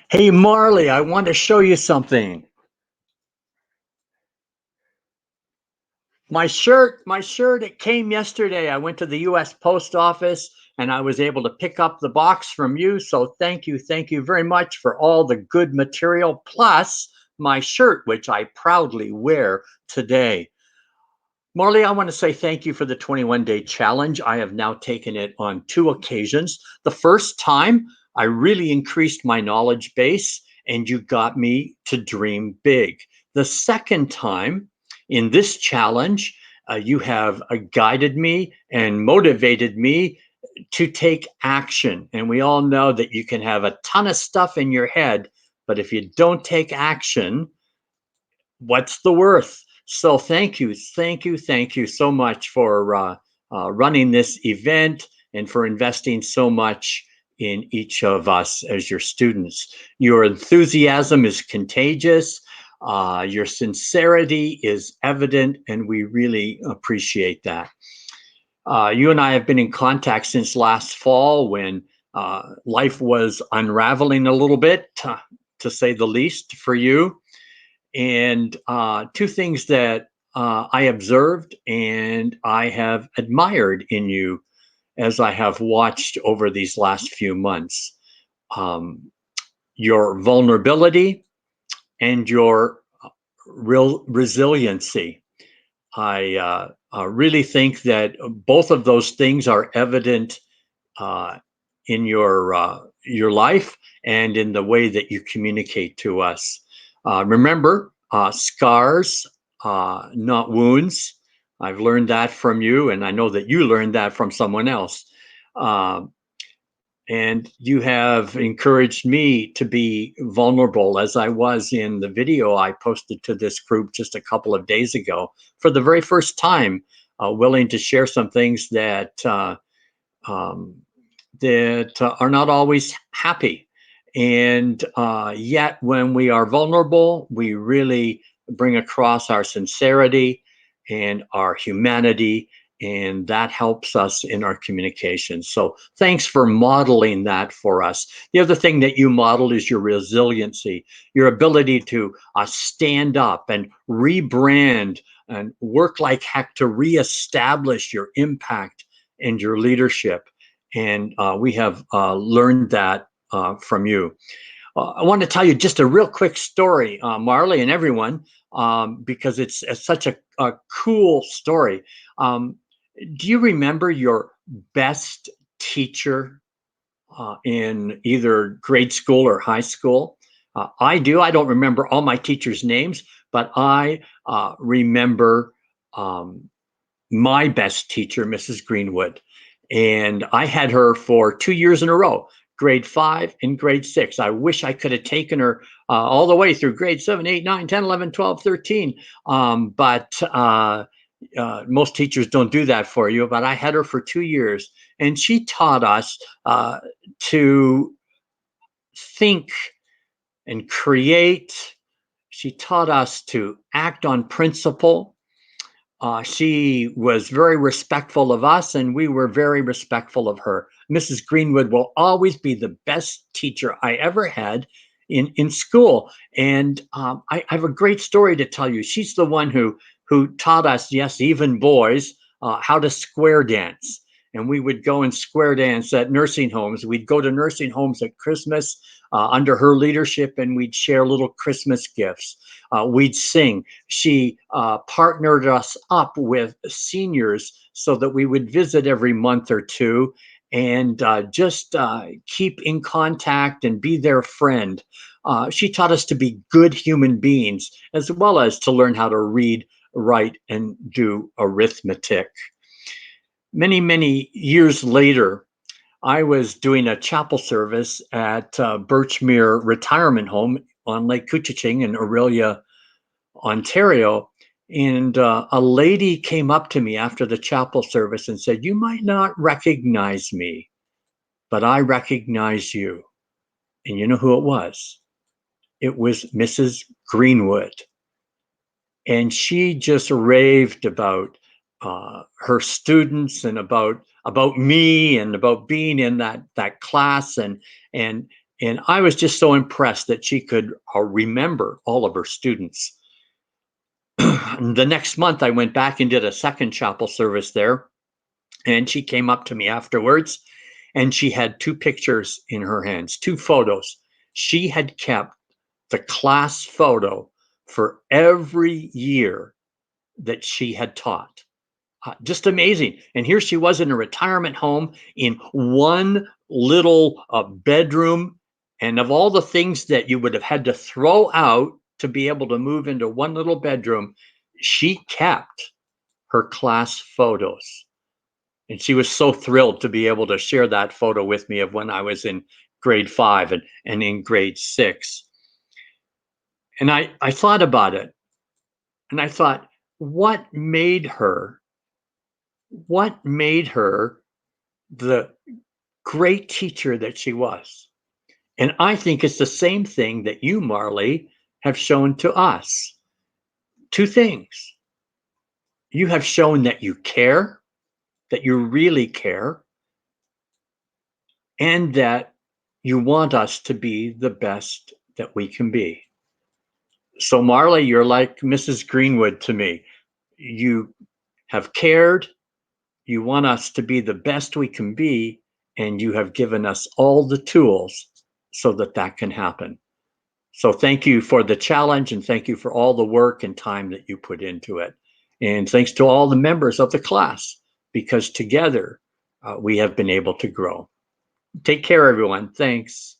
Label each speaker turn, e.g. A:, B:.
A: Hey Marley, I want to show you something. My shirt, it came yesterday. I went to the US Post Office and I was able to pick up the box from you. So thank you very much for all the good material, plus my shirt, which I proudly wear today. Marley, I want to say thank you for the 21-day challenge. I have now taken it on two occasions. The first time, I really increased my knowledge base and you got me to dream big. The second time, in this challenge, you have guided me and motivated me to take action. And we all know that you can have a ton of stuff in your head, but if you don't take action, what's the worth? So thank you so much for running this event and for investing so much in each of us as your students. Your enthusiasm is contagious. Your sincerity is evident, and we really appreciate that. You and I have been in contact since last fall when life was unraveling a little bit, to say the least, for you. And two things that I observed and I have admired in you as I have watched over these last few months, um, your vulnerability and your real resiliency. I really think that both of those things are evident uh, in your life and in the way that you communicate to us. Remember, scars, not wounds. I've learned that from you, and I know that you learned that from someone else. Um, and you have encouraged me to be vulnerable, as I was in the video I posted to this group just a couple of days ago. For the very first time, willing to share some things um, that are not always happy. And yet, when we are vulnerable, we really bring across our sincerity and our humanity, and that helps us in our communication. So, thanks for modeling that for us. The other thing that you modeled is your resiliency, your ability to stand up and rebrand and work like heck to reestablish your impact and your leadership. And we have learned that from you. I want to tell you just a real quick story, Marley and everyone, because it's such a cool story. Um, do you remember your best teacher in either grade school or high school? I do. I don't remember all my teachers' names, but I remember um, my best teacher, Mrs. Greenwood. And I had her for 2 years in a row, grade 5 and grade 6. I wish I could have taken her all the way through grade 7, 8, 9, 10, 11, 12, 13. But most teachers don't do that for you. But I had her for 2 years, and she taught us to think and create. She taught us to act on principle. She was very respectful of us, and we were very respectful of her. Mrs. Greenwood will always be the best teacher I ever had in school. And I have a great story to tell you. She's the one who taught us, yes, even boys, how to square dance. And we would go and square dance at nursing homes. We'd go to nursing homes at Christmas under her leadership, and we'd share little Christmas gifts. We'd sing. She partnered us up with seniors so that we would visit every month or two and just keep in contact and be their friend. She taught us to be good human beings as well as to learn how to read, write, and do arithmetic. Many years later, I was doing a chapel service at Birchmere Retirement Home on Lake Couchiching in Aurelia, Ontario. And a lady came up to me after the chapel service and said, "You might not recognize me, but I recognize you." And you know who it was? It was Mrs. Greenwood. And she just raved about her students and about me and about being in that class and And I was just so impressed that she could remember all of her students. The next month, I went back and did a second chapel service there. And she came up to me afterwards and she had two pictures in her hands, two photos. She had kept the class photo for every year that she had taught. Just amazing. And here she was in a retirement home in one little bedroom. And of all the things that you would have had to throw out to be able to move into one little bedroom, she kept her class photos. And she was so thrilled to be able to share that photo with me of when I was in grade 5 and in grade 6. And I thought about it and I thought, what made her the great teacher that she was? And I think it's the same thing that you, Marley, have shown to us. Two things. You have shown that you care, that you really care, and that you want us to be the best that we can be. So, Marley, you're like Mrs. Greenwood to me. You have cared, you want us to be the best we can be, and you have given us all the tools so that that can happen. So, thank you for the challenge and thank you for all the work and time that you put into it. And thanks to all the members of the class, because together we have been able to grow. Take care, everyone. Thanks.